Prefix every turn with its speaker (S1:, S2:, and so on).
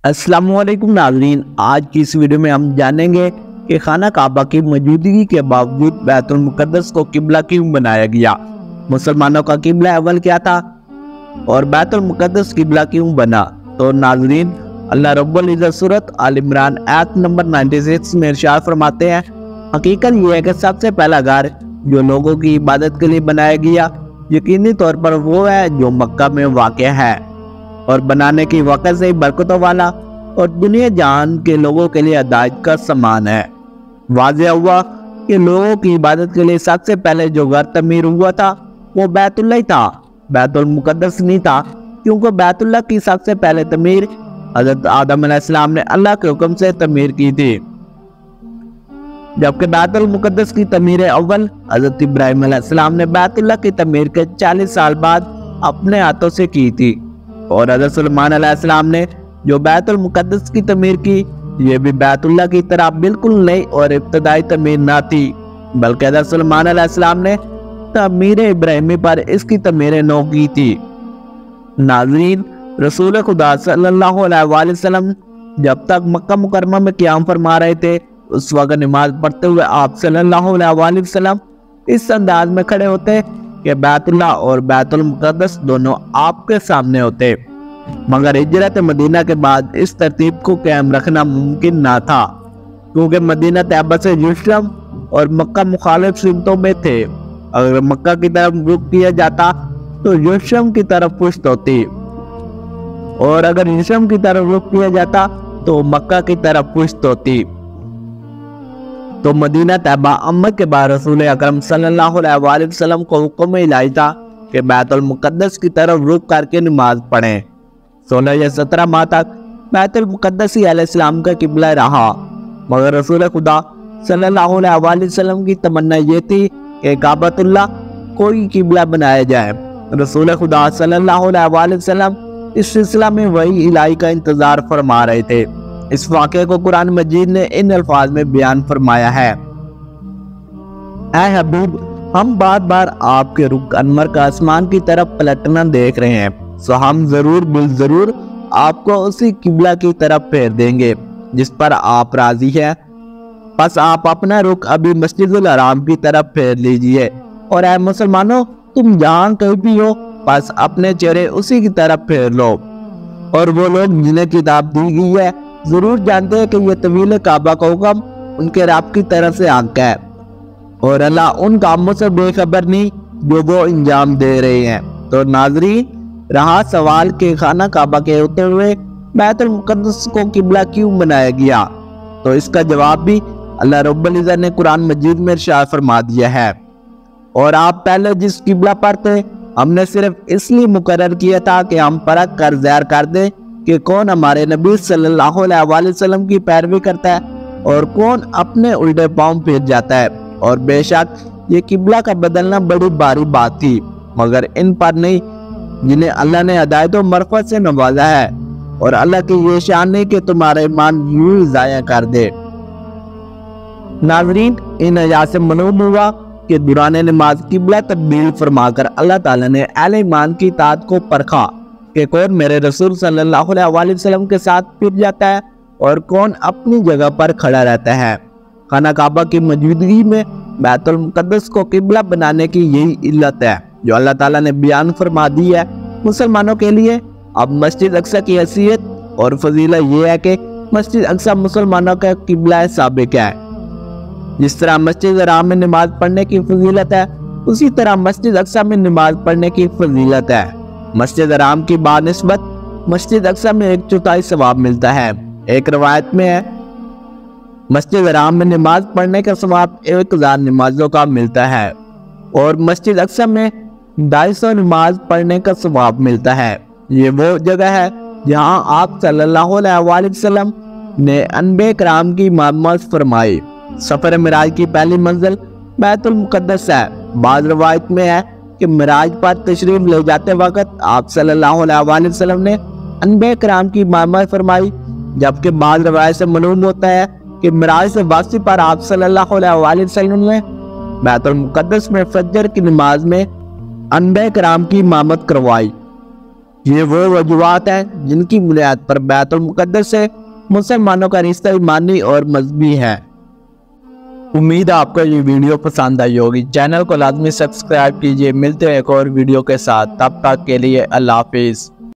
S1: السلام علیکم ناظرین، آج کی اس ویڈیو میں ہم جانیں گے کہ خانہ کعبہ کی موجودگی کے باوجود بیت المقدس کو قبلہ کیوں بنایا گیا، مسلمانوں کا قبلہ اول کیا تھا اور بیت المقدس قبلہ کیوں بنا۔ تو ناظرین، اللہ رب العزت سورۃ آل عمران آیت نمبر 96 میں ارشاد فرماتے ہیں، حقیقت یہ ہے کہ سب سے پہلا گھر جو لوگوں کی عبادت کے لیے بنایا گیا یقینی طور پر وہ ہے جو مکہ میں واقع ہے اور بنانے کی وقت سے برکتوں والا اور دنیا جہان کے لوگوں کے لیے ہدایت کا سامان ہے۔ واضح ہوا کہ لوگوں کی عبادت کے لیے سب سے پہلے جو گھر تعمیر ہوا تھا وہ بیت اللہ تھا، بیت المقدس نہیں تھا، کیونکہ بیت اللہ کی سب سے پہلے تعمیر حضرت آدم علیہ السلام نے اللہ کے حکم سے تعمیر کی تھی، جبکہ بیت المقدس کی تعمیر اول حضرت ابراہیم علیہ السلام نے بیت اللہ کی تعمیر کے 40 سال بعد اپنے ہاتھوں سے کی تھی، اور حضرت سلیمان علیہ السلام نے جو بیت المقدس کی تعمیر کی یہ بھی بیت اللہ کی طرح بالکل نئی اور ابتدائی تعمیر نہ تھی، بلکہ حضرت سلیمان علیہ السلام نے تعمیر ابراہیمی پر اس کی تعمیر نو کی تھی۔ ناظرین، رسول خدا صلی اللہ علیہ وآلہ وسلم جب تک مکہ مکرمہ میں قیام فرما رہے تھے اس وقت نماز پڑھتے ہوئے آپ صلی اللہ علیہ وآلہ وسلم اس انداز میں کھڑے ہوتے کہ بیت اللہ اور بیت المقدس دونوں آپ کے سامنے ہوتے، مگر ہجرت مدینہ کے بعد اس ترتیب کو قائم رکھنا ممکن نہ تھا، کیونکہ مدینہ طیبہ سے یروشلم اور مکہ مخالف سمتوں میں تھے۔ اگر مکہ کی طرف رخ کیا جاتا تو یروشلم کی طرف پشت ہوتی، اور اگر یروشلم کی طرف رخ کیا جاتا تو مکہ کی طرف پشت ہوتی۔ تو مدینہ طیبہ امت کے بعد رسول اکرم صلی اللہ علیہ وآلہ وسلم کو حکم الہی تھا کہ بیت المقدس کی طرف رخ کر کے نماز پڑھیں۔ 16 یا 17 ماہ تک بیت المقدس ہی علیہ السلام کا قبلہ رہا، مگر رسول خدا صلی اللہ علیہ وآلہ وسلم کی تمنا یہ تھی کہ کعبۃ اللہ کوئی قبلہ بنایا جائے۔ رسول خدا صلی اللہ علیہ وآلہ وسلم اس سلسلہ میں وحی الہی کا انتظار فرما رہے تھے۔ اس واقعے کو قرآن مجید نے ان الفاظ میں بیان فرمایا ہے، اے حبیب، ہم بار بار آپ کے رخ انور کا آسمان کی طرف پلٹنا دیکھ رہے ہیں، سو ہم ضرور بالضرور آپ کو اسی قبلہ کی طرف پھیر دیں گے جس پر آپ راضی ہیں، پس آپ اپنا رخ ابھی مسجد الحرام کی طرف پھیر لیجئے، اور اے مسلمانوں، تم جہاں کہیں بھی ہو پس اپنے چہرے اسی کی طرف پھیر لو۔ اور وہ لوگ جنہیں کتاب دی گئی ہے ضرور جانتے ہیں کہ یہ طویل کعبہ کا حکم ان کے رب کی طرف سے آنکھ ہے، اور اللہ ان کاموں سے بے خبر نہیں جو وہ انجام دے رہے ہیں۔ تو ناظرین، رہا سوال کہ خانہ کعبہ کے ہوتے ہوئے بیت المقدس کو قبلہ کیوں بنایا گیا، تو اس کا جواب بھی اللہ رب العزت نے قرآن مجید میں ارشاد فرما دیا ہے، اور آپ پہلے جس قبلہ پر تھے ہم نے صرف اس لیے مقرر کیا تھا کہ ہم پرکھ کر ظاہر کر دیں کہ کون ہمارے نبی صلی اللہ علیہ وآلہ وسلم کی پیروی کرتا ہے اور کون اپنے الٹے پاؤں پھر جاتا ہے، اور بے شک یہ قبلہ کا بدلنا بڑی باری بات تھی، مگر ان پر نہیں جنہیں اللہ نے ہدایت و معرفت سے نوازا ہے، اور اللہ کی یہ شان نہیں کہ تمہارا ایمان یوں ہی ضائع کر دے۔ ناظرین، ان آیات سے معلوم ہوا کہ دوران نماز قبلہ تبدیل فرما کر اللہ تعالیٰ نے اہل ایمان کی اطاعت کو پرکھا کہ کون میرے رسول صلی اللہ علیہ وآلہ وسلم کے ساتھ پھر جاتا ہے اور کون اپنی جگہ پر کھڑا رہتا ہے۔ خانہ کعبہ کی موجودگی میں بیت المقدس کو قبلہ بنانے کی یہی علت ہے جو اللہ تعالیٰ نے بیان فرما دی ہے مسلمانوں کے لیے۔ اب مسجد اقصی کی حیثیت اور فضیلت یہ ہے کہ مسجد اقصی مسلمانوں کا قبلہ سابق ہے۔ جس طرح مسجد حرام میں نماز پڑھنے کی فضیلت ہے اسی طرح مسجد اقصی میں نماز پڑھنے کی فضیلت ہے۔ مسجد حرام کی بنسبت مسجد اقصی میں 1/4 ثواب ملتا ہے۔ ایک روایت میں ہے مسجد حرام میں نماز پڑھنے کا ثواب 1000 نمازوں کا ملتا ہے، اور مسجد اقصی میں 250 نماز پڑھنے کا ثواب ملتا ہے۔ یہ وہ جگہ ہے جہاں آپ صلی اللہ علیہ وآلہ وسلم نے انبیاء کرام کی امامت فرمائی۔ سفر معراج کی پہلی منزل بیت المقدس ہے۔ بعض روایت میں ہے کہ معراج پر تشریف لے جاتے وقت آپ صلی اللہ علیہ وآلہ وسلم نے انبیاء کرام کی امامت فرمائی، جبکہ بعض روایت سے معلوم ہوتا ہے کہ معراج سے واپسی پر آپ صلی اللہ علیہ وآلہ وسلم نے بیت المقدس میں فجر کی نماز میں انبیاء کرام کی امامت کروائی۔ یہ وہ وجوہات ہیں جن کی بنیاد پر بیت المقدس سے مسلمانوں کا رشتہ ایمانی اور مذہبی ہے۔ امید ہے آپ کو یہ ویڈیو پسند آئی ہوگی۔ چینل کو لازمی سبسکرائب کیجئے۔ ملتے ہیں ایک اور ویڈیو کے ساتھ، تب تک کے لیے اللہ حافظ۔